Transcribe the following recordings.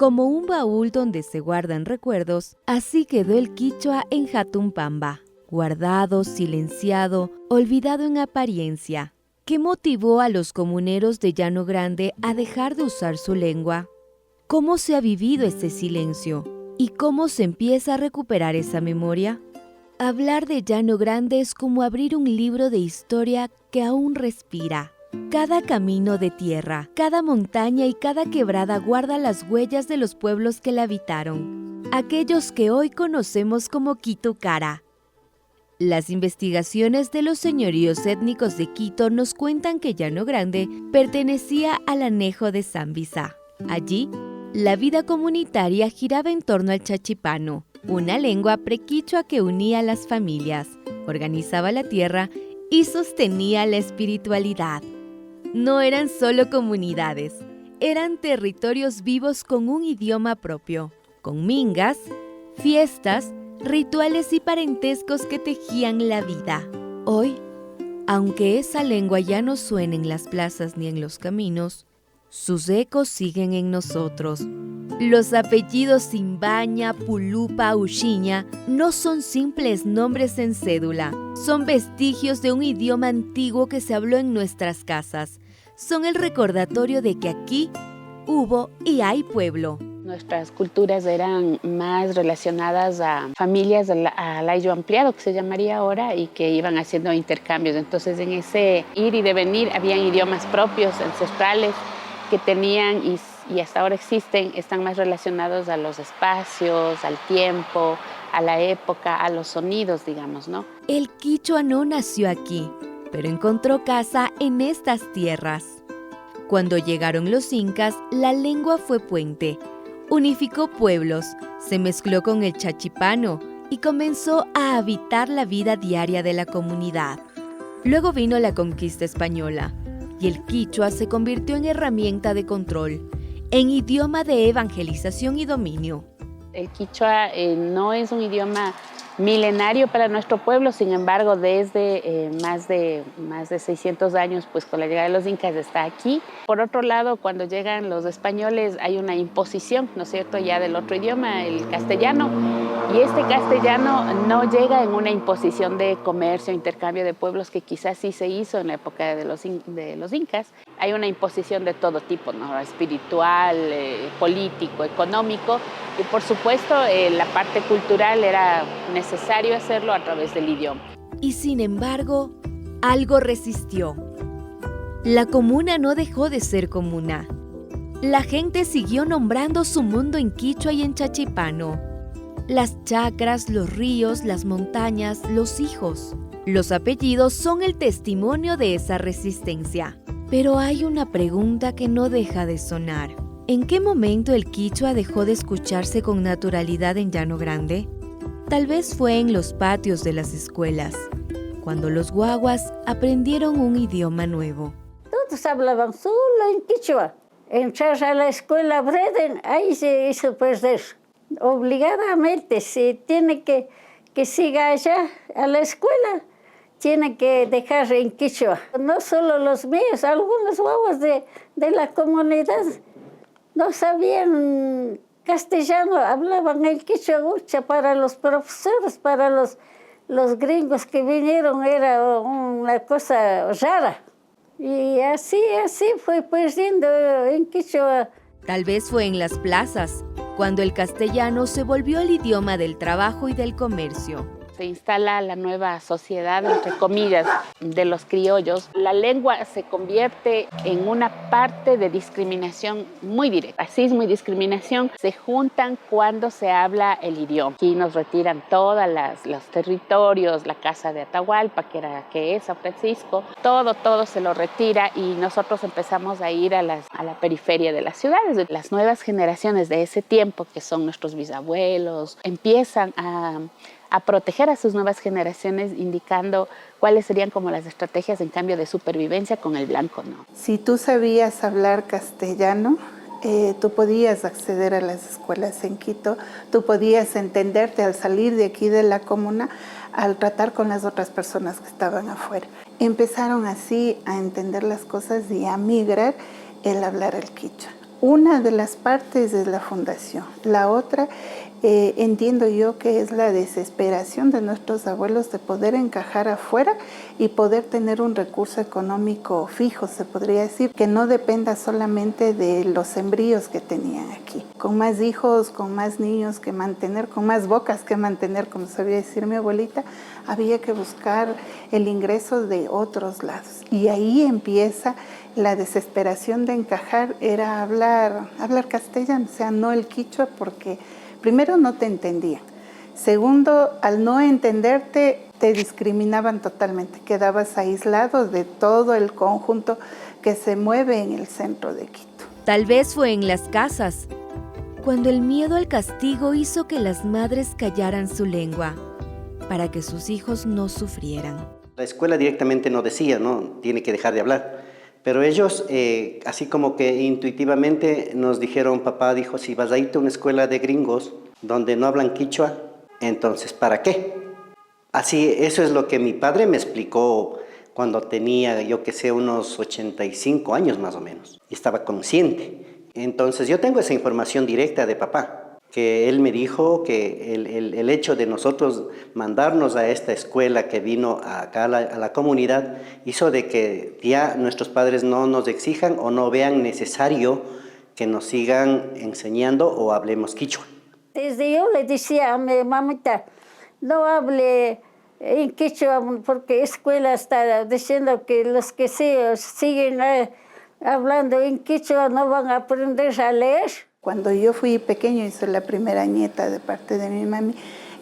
Como un baúl donde se guardan recuerdos, así quedó el quichua en Jatumpamba, guardado, silenciado, olvidado en apariencia. ¿Qué motivó a los comuneros de Llano Grande a dejar de usar su lengua? ¿Cómo se ha vivido ese silencio? ¿Y cómo se empieza a recuperar esa memoria? Hablar de Llano Grande es como abrir un libro de historia que aún respira. Cada camino de tierra, cada montaña y cada quebrada guarda las huellas de los pueblos que la habitaron, aquellos que hoy conocemos como Quito Cara. Las investigaciones de los señoríos étnicos de Quito nos cuentan que Llano Grande pertenecía al anejo de Zambisa. Allí, la vida comunitaria giraba en torno al chachipano, una lengua prequichua que unía a las familias, organizaba la tierra y sostenía la espiritualidad. No eran solo comunidades, eran territorios vivos con un idioma propio, con mingas, fiestas, rituales y parentescos que tejían la vida. Hoy, aunque esa lengua ya no suena en las plazas ni en los caminos, sus ecos siguen en nosotros. Los apellidos Simbaña, Pulupa, Uchiña no son simples nombres en cédula, son vestigios de un idioma antiguo que se habló en nuestras casas. Son el recordatorio de que aquí hubo y hay pueblo. Nuestras culturas eran más relacionadas a familias al ayo ampliado, que se llamaría ahora, y que iban haciendo intercambios. Entonces, en ese ir y devenir, habían idiomas propios, ancestrales, que tenían y hasta ahora existen, están más relacionados a los espacios, al tiempo, a la época, a los sonidos, digamos, ¿no? El quichua no nació aquí, pero encontró casa en estas tierras. Cuando llegaron los incas, la lengua fue puente. Unificó pueblos, se mezcló con el chachipano y comenzó a habitar la vida diaria de la comunidad. Luego vino la conquista española y el quichua se convirtió en herramienta de control, en idioma de evangelización y dominio. El quichua no es un idioma milenario para nuestro pueblo, sin embargo, desde más de 600 años, pues con la llegada de los incas está aquí. Por otro lado, cuando llegan los españoles hay una imposición, ¿no es cierto?, ya del otro idioma, el castellano, y este castellano no llega en una imposición de comercio, intercambio de pueblos que quizás sí se hizo en la época de los incas. Hay una imposición de todo tipo, ¿no?, espiritual, político, económico, y por supuesto la parte cultural era necesario hacerlo a través del idioma. Y sin embargo, algo resistió. La comuna no dejó de ser comuna. La gente siguió nombrando su mundo en quichua y en chachipano. Las chacras, los ríos, las montañas, los hijos. Los apellidos son el testimonio de esa resistencia. Pero hay una pregunta que no deja de sonar. ¿En qué momento el quichua dejó de escucharse con naturalidad en Llano Grande? Tal vez fue en los patios de las escuelas, cuando los guaguas aprendieron un idioma nuevo. Todos hablaban solo en quichua. Entrar a la escuela Breden, ahí se hizo perder. Obligadamente, si tiene que siga allá a la escuela, tiene que dejar en quichua. No solo los míos, algunos guaguas de la comunidad no sabían castellano, hablaban el quichua gucha. Para los profesores, para los gringos que vinieron, era una cosa rara. Y así fue perdiendo en quichua. Tal vez fue en las plazas, cuando el castellano se volvió el idioma del trabajo y del comercio. Se instala la nueva sociedad, entre comillas, de los criollos. La lengua se convierte en una parte de discriminación muy directa. Racismo y discriminación se juntan cuando se habla el idioma. Aquí nos retiran todos los territorios, la casa de Atahualpa, que es San Francisco. Todo se lo retira y nosotros empezamos a ir a la periferia de las ciudades. Las nuevas generaciones de ese tiempo, que son nuestros bisabuelos, empiezan a proteger a sus nuevas generaciones, indicando cuáles serían como las estrategias en cambio de supervivencia con el blanco, ¿no? Si tú sabías hablar castellano, tú podías acceder a las escuelas en Quito, tú podías entenderte al salir de aquí de la comuna, al tratar con las otras personas que estaban afuera. Empezaron así a entender las cosas y a migrar el hablar el quichua. Una de las partes es la fundación. La otra, entiendo yo que es la desesperación de nuestros abuelos de poder encajar afuera y poder tener un recurso económico fijo, se podría decir, que no dependa solamente de los sembríos que tenían aquí. Con más hijos, con más niños que mantener, con más bocas que mantener, como sabía decir mi abuelita, había que buscar el ingreso de otros lados. Y ahí empieza la desesperación de encajar, era hablar castellano, o sea, no el quichua, porque primero no te entendían. Segundo, al no entenderte, te discriminaban totalmente. Quedabas aislado de todo el conjunto que se mueve en el centro de Quito. Tal vez fue en las casas, cuando el miedo al castigo hizo que las madres callaran su lengua, para que sus hijos no sufrieran. La escuela directamente no decía, ¿no? Tiene que dejar de hablar. Pero ellos, así como que intuitivamente nos dijeron, papá dijo, si vas a irte a una escuela de gringos donde no hablan quichua, entonces, ¿para qué? Así, eso es lo que mi padre me explicó cuando tenía, yo que sé, unos 85 años más o menos, y estaba consciente. Entonces, yo tengo esa información directa de papá, que él me dijo que el hecho de nosotros mandarnos a esta escuela que vino acá a la comunidad hizo de que ya nuestros padres no nos exijan o no vean necesario que nos sigan enseñando o hablemos quichua. Desde yo le decía a mi mamita, no hable en quichua porque escuela está diciendo que los que siguen hablando en quichua no van a aprender a leer. Cuando yo fui pequeño y soy la primera nieta de parte de mi mami,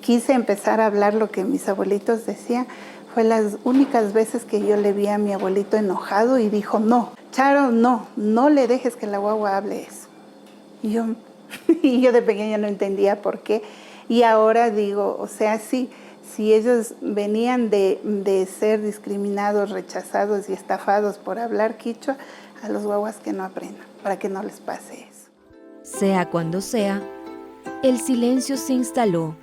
quise empezar a hablar lo que mis abuelitos decían. Fue las únicas veces que yo le vi a mi abuelito enojado y dijo, no, Charo, no le dejes que la guagua hable eso. Y yo de pequeña no entendía por qué. Y ahora digo, o sea, si ellos venían de ser discriminados, rechazados y estafados por hablar quichua, a los guaguas que no aprendan, para que no les pase eso. Sea cuando sea, el silencio se instaló.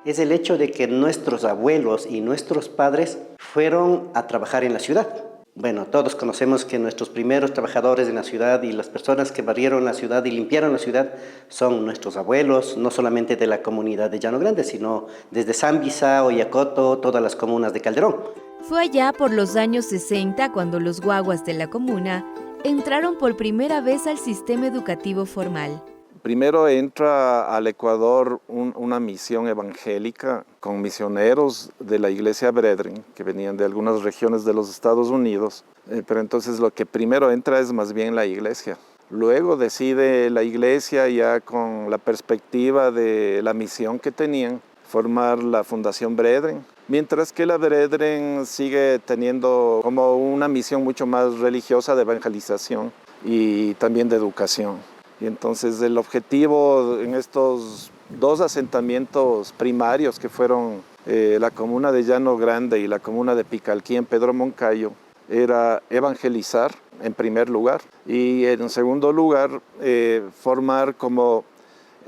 Es el hecho de que nuestros abuelos y nuestros padres fueron a trabajar en la ciudad. Bueno, todos conocemos que nuestros primeros trabajadores en la ciudad y las personas que barrieron la ciudad y limpiaron la ciudad son nuestros abuelos, no solamente de la comunidad de Llano Grande, sino desde Zambisa, Oyacoto, todas las comunas de Calderón. Fue allá por los años 60 cuando los guaguas de la comuna entraron por primera vez al sistema educativo formal. Primero entra al Ecuador una misión evangélica con misioneros de la Iglesia Brethren, que venían de algunas regiones de los Estados Unidos, pero entonces lo que primero entra es más bien la iglesia. Luego decide la iglesia, ya con la perspectiva de la misión que tenían, formar la Fundación Brethren, mientras que la Brethren sigue teniendo como una misión mucho más religiosa de evangelización y también de educación. Y entonces el objetivo en estos dos asentamientos primarios que fueron la comuna de Llano Grande y la comuna de Picalquí en Pedro Moncayo era evangelizar en primer lugar y en segundo lugar formar como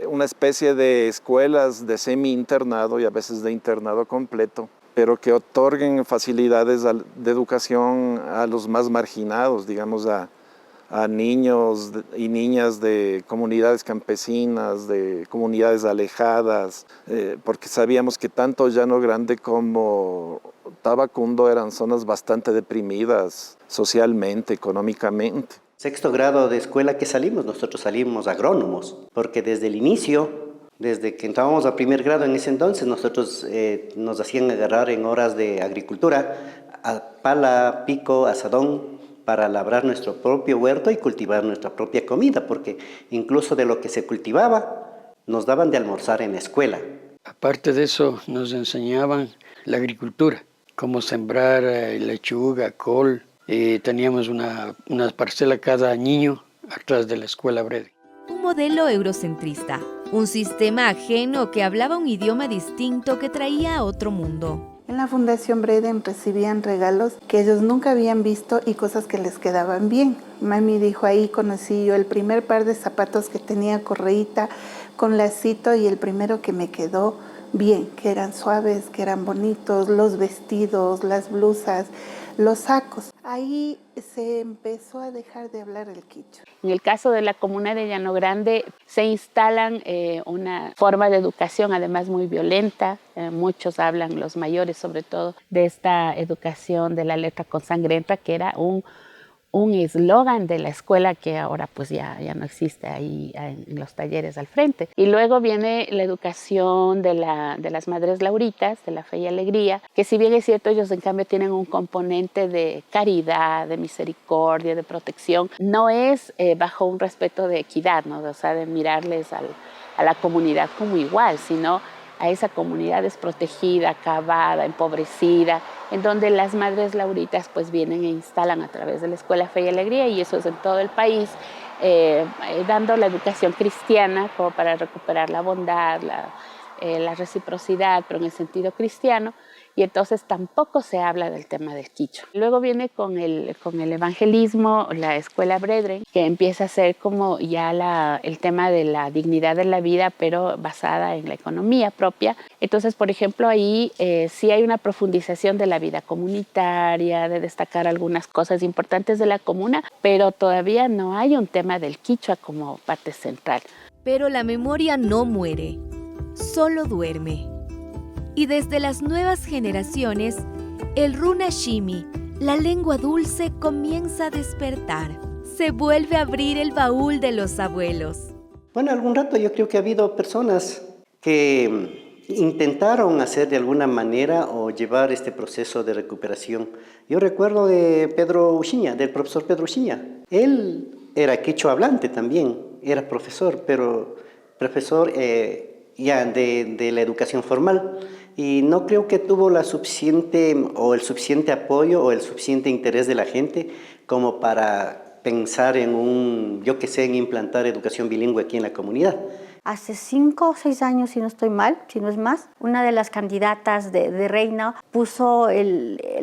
una especie de escuelas de semi-internado y a veces de internado completo, pero que otorguen facilidades de educación a los más marginados, digamos a niños y niñas de comunidades campesinas, de comunidades alejadas, porque sabíamos que tanto Llano Grande como Tabacundo eran zonas bastante deprimidas socialmente, económicamente. Sexto grado de escuela que salimos, nosotros salimos agrónomos, porque desde el inicio, desde que entrábamos a primer grado en ese entonces, nosotros nos hacían agarrar en horas de agricultura, a pala, pico, asadón, para labrar nuestro propio huerto y cultivar nuestra propia comida, porque incluso de lo que se cultivaba, nos daban de almorzar en la escuela. Aparte de eso, nos enseñaban la agricultura, cómo sembrar lechuga, col. Teníamos una parcela cada niño atrás de la escuela Brethren. Un modelo eurocentrista, un sistema ajeno que hablaba un idioma distinto que traía a otro mundo. En la Fundación Brethren recibían regalos que ellos nunca habían visto y cosas que les quedaban bien. Mami dijo, ahí conocí yo el primer par de zapatos que tenía correíta con lacito y el primero que me quedó bien, que eran suaves, que eran bonitos, los vestidos, las blusas, los sacos. Ahí se empezó a dejar de hablar el quichua. En el caso de la comuna de Llano Grande se instalan una forma de educación además muy violenta. Muchos hablan, los mayores sobre todo, de esta educación de la letra consangrenta, que era un eslogan de la escuela que ahora pues ya no existe ahí en los talleres al frente. Y luego viene la educación de las Madres Lauritas, de la Fe y Alegría, que si bien es cierto, ellos en cambio tienen un componente de caridad, de misericordia, de protección. No es bajo un respeto de equidad, ¿no? O sea, de mirarles a la comunidad como igual, sino a esa comunidad desprotegida, acabada, empobrecida, en donde las Madres Lauritas pues vienen e instalan a través de la Escuela Fe y Alegría, y eso es en todo el país, dando la educación cristiana como para recuperar la bondad, la reciprocidad, pero en el sentido cristiano, y entonces tampoco se habla del tema del quichua. Luego viene con el evangelismo la Escuela Brethren, que empieza a ser como ya el tema de la dignidad de la vida, pero basada en la economía propia. Entonces, por ejemplo, ahí sí hay una profundización de la vida comunitaria, de destacar algunas cosas importantes de la comuna, pero todavía no hay un tema del quichua como parte central. Pero la memoria no muere, solo duerme. Y desde las nuevas generaciones, el runa shimi, la lengua dulce, comienza a despertar. Se vuelve a abrir el baúl de los abuelos. Bueno, algún rato yo creo que ha habido personas que intentaron hacer de alguna manera o llevar este proceso de recuperación. Yo recuerdo de Pedro Uchiña, del profesor Pedro Uchiña. Él era quechua hablante también, era profesor, pero profesor ya de la educación formal. Y no creo que tuvo el suficiente apoyo o el suficiente interés de la gente como para pensar en en implantar educación bilingüe aquí en la comunidad. Hace 5 o 6 años, si no estoy mal, si no es más, una de las candidatas de reina puso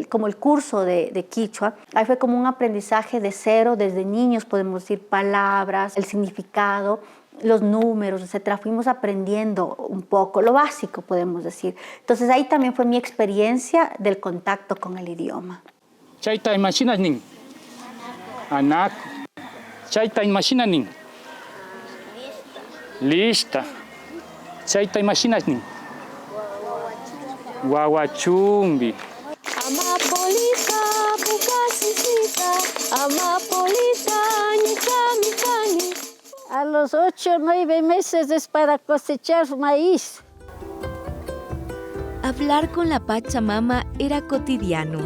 como el curso de quichua. Ahí fue como un aprendizaje de cero, desde niños podemos decir palabras, el significado, los números, etc. Fuimos aprendiendo un poco, lo básico podemos decir. Entonces ahí también fue mi experiencia del contacto con el idioma. Chaita imaginas nin. Anaco. Chaita imaginas nin. Lista. Chaita imaginas nin. Guaguachumbi. Amapolita, bucasisita, amapolita, ñicamicani. A los 8 o 9 meses es para cosechar maíz. Hablar con la Pachamama era cotidiano.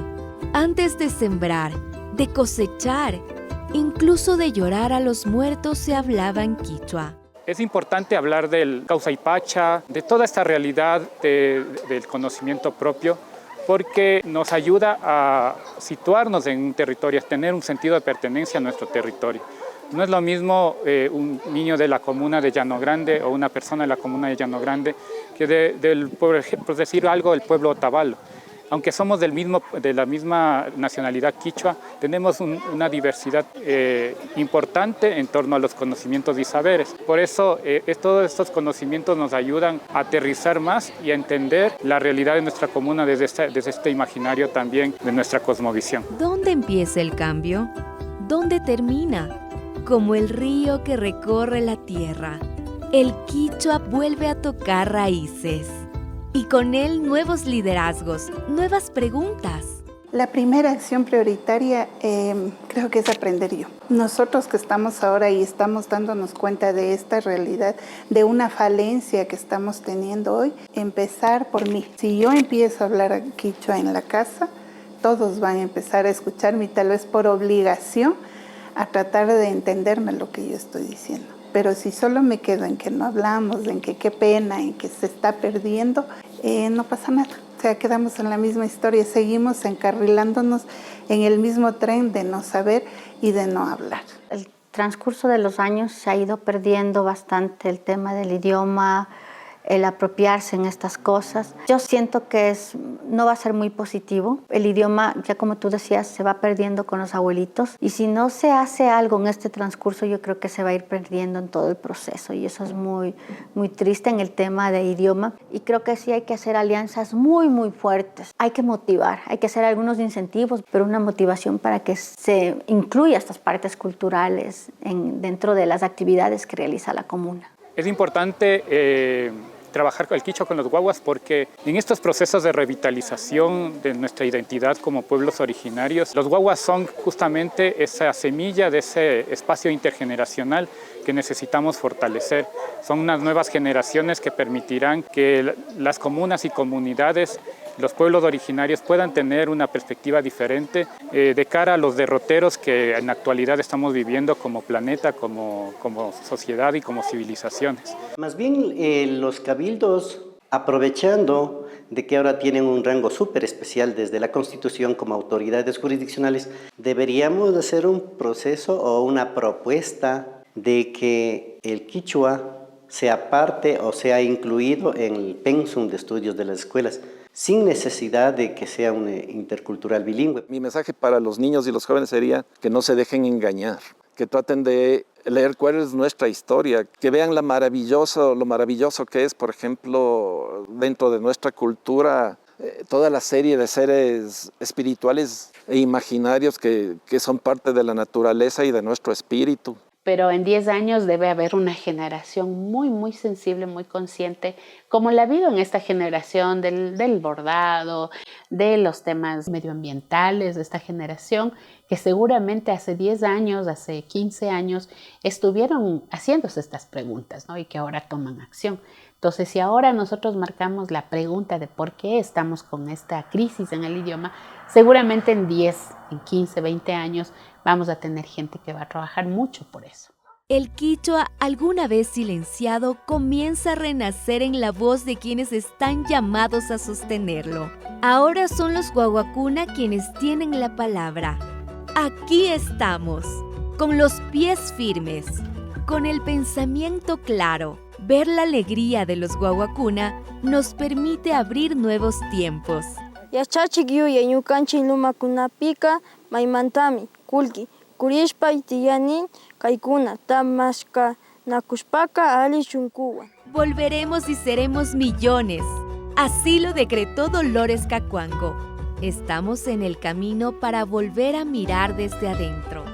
Antes de sembrar, de cosechar, incluso de llorar a los muertos se hablaba en quichua. Es importante hablar del causa y pacha, de toda esta realidad del conocimiento propio, porque nos ayuda a situarnos en un territorio, a tener un sentido de pertenencia a nuestro territorio. No es lo mismo un niño de la comuna de Llano Grande o una persona de la comuna de Llano Grande que por decir algo, del pueblo Otavalo. Aunque somos de la misma nacionalidad quichua, tenemos una diversidad importante en torno a los conocimientos y saberes. Por eso, todos estos conocimientos nos ayudan a aterrizar más y a entender la realidad de nuestra comuna desde este imaginario también de nuestra cosmovisión. ¿Dónde empieza el cambio? ¿Dónde termina? Como el río que recorre la tierra, el quichua vuelve a tocar raíces. Y con él nuevos liderazgos, nuevas preguntas. La primera acción prioritaria creo que es aprender yo. Nosotros que estamos ahora y estamos dándonos cuenta de esta realidad, de una falencia que estamos teniendo hoy, empezar por mí. Si yo empiezo a hablar quichua en la casa, todos van a empezar a escucharme y tal vez por obligación a tratar de entenderme lo que yo estoy diciendo. Pero si solo me quedo en que no hablamos, en que qué pena, en que se está perdiendo, no pasa nada. O sea, quedamos en la misma historia, seguimos encarrilándonos en el mismo tren de no saber y de no hablar. El transcurso de los años se ha ido perdiendo bastante el tema del idioma, el apropiarse en estas cosas. Yo siento que no va a ser muy positivo. El idioma, ya como tú decías, se va perdiendo con los abuelitos y si no se hace algo en este transcurso, yo creo que se va a ir perdiendo en todo el proceso y eso es muy, muy triste en el tema de idioma y creo que sí hay que hacer alianzas muy, muy fuertes. Hay que motivar, hay que hacer algunos incentivos, pero una motivación para que se incluya estas partes culturales dentro de las actividades que realiza la comuna. Es importante trabajar el quichua con los guaguas porque en estos procesos de revitalización de nuestra identidad como pueblos originarios, los guaguas son justamente esa semilla de ese espacio intergeneracional que necesitamos fortalecer. Son unas nuevas generaciones que permitirán que las comunas y comunidades, los pueblos originarios puedan tener una perspectiva diferente de cara a los derroteros que en la actualidad estamos viviendo como planeta, como sociedad y como civilizaciones. Más bien los cabildos, aprovechando de que ahora tienen un rango súper especial desde la Constitución como autoridades jurisdiccionales, deberíamos hacer un proceso o una propuesta de que el quichua sea parte o sea incluido en el pensum de estudios de las escuelas, sin necesidad de que sea un intercultural bilingüe. Mi mensaje para los niños y los jóvenes sería que no se dejen engañar, que traten de leer cuál es nuestra historia, que vean lo maravilloso que es, por ejemplo, dentro de nuestra cultura, toda la serie de seres espirituales e imaginarios que son parte de la naturaleza y de nuestro espíritu. Pero en 10 años debe haber una generación muy, muy sensible, muy consciente, como la ha habido en esta generación del bordado, de los temas medioambientales de esta generación, que seguramente hace 10 años, hace 15 años, estuvieron haciéndose estas preguntas, ¿no? Y que ahora toman acción. Entonces, si ahora nosotros marcamos la pregunta de por qué estamos con esta crisis en el idioma, seguramente en 10, en 15, 20 años vamos a tener gente que va a trabajar mucho por eso. El quichua, alguna vez silenciado, comienza a renacer en la voz de quienes están llamados a sostenerlo. Ahora son los guaguacuna quienes tienen la palabra. Aquí estamos, con los pies firmes, con el pensamiento claro. Ver la alegría de los guaguacuna nos permite abrir nuevos tiempos. Yachachik yuya ñukanchik lumakunapika maymantami kulki kurishpay tiyanin kaykuna tamashkanakushpaka ali shunkuwan. Volveremos y seremos millones. Así lo decretó Dolores Cacuango. Estamos en el camino para volver a mirar desde adentro.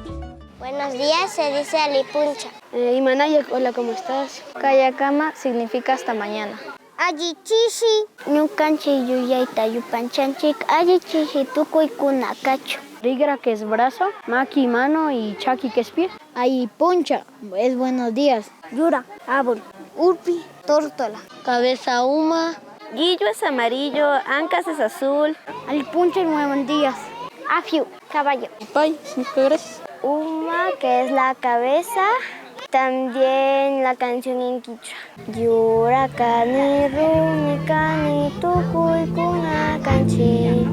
Buenos días, se dice Alipuncha. Imanaya, hola, ¿cómo estás? Kayakama significa hasta mañana. Allichishi, ñukanchik yuyayta yupanchanchik, allichishi tukuykuna kachu. Rigra, que es brazo, maki, mano y chaki, que es pie. Alipuncha, es buenos días. Yura, árbol. Urpi, tórtola. Cabeza, uma. Guillo es amarillo, ancas es azul. Alipuncha, buenos días. Afiu, caballo. Pay, gracias. Uma, que es la cabeza. También la canción en quichua. Yura kani rumi kani tukuy kuna kanchi.